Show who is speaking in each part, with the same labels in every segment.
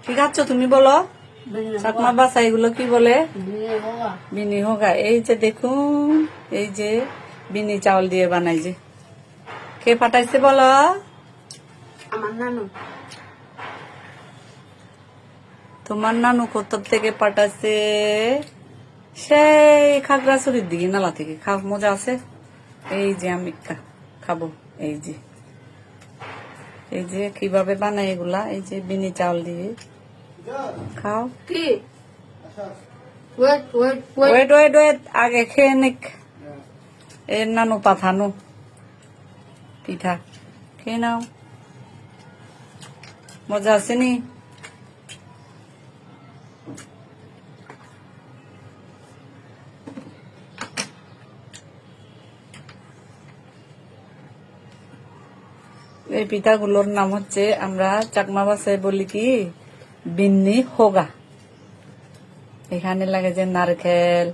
Speaker 1: কি খাচ্ছ তুমি বলো? চাকমা বাসা এগুলো কি বলে? বিনি হোগা। এই যে দেখুন, এই যে বিনি চাউল দিয়ে বানাই যে। কে পাঠাইছে বলো?
Speaker 2: আমার নানু।
Speaker 1: তোমার নানু কোথার থেকে পাঠাইছে? সেই খাগড়াছড়ির দিকে, নালা থেকে। খাও, মজা আছে। এই যে আমি খাবো। এই যে এই যে কিভাবে বানাই এগুলা, এই যে বিনি চাউল দিয়ে খাও।
Speaker 2: কি? Wait wait wait.
Speaker 1: Wait wait wait, আগে খেয়ে নিক। এর নানু পাঠানো পিঠা খেয়ে নাও। মজা আছে নি? এই পিঠাগুলোর নাম হচ্ছে, আমরা চাকমা ভাষায় বলি কি, বিন্নি হোগা। এখানে লাগে যে নারকেল,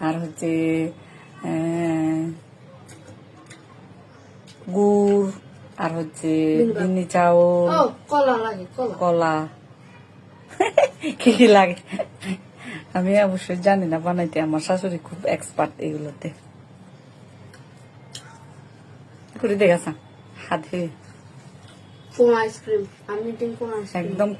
Speaker 1: আর হচ্ছে গুড়, আর হচ্ছে বিন্নি চাউল,
Speaker 2: ও কলা লাগে, কলা।
Speaker 1: কলা। কি কি লাগে আমি অবশ্যই জানি না বানাইতে। আমার শাশুড়ি খুব এক্সপার্ট এগুলোতে। করে দেখাছা হাতে
Speaker 2: কোন আইসক্রিম? আমি কোন আইসক্রিম?
Speaker 1: একদম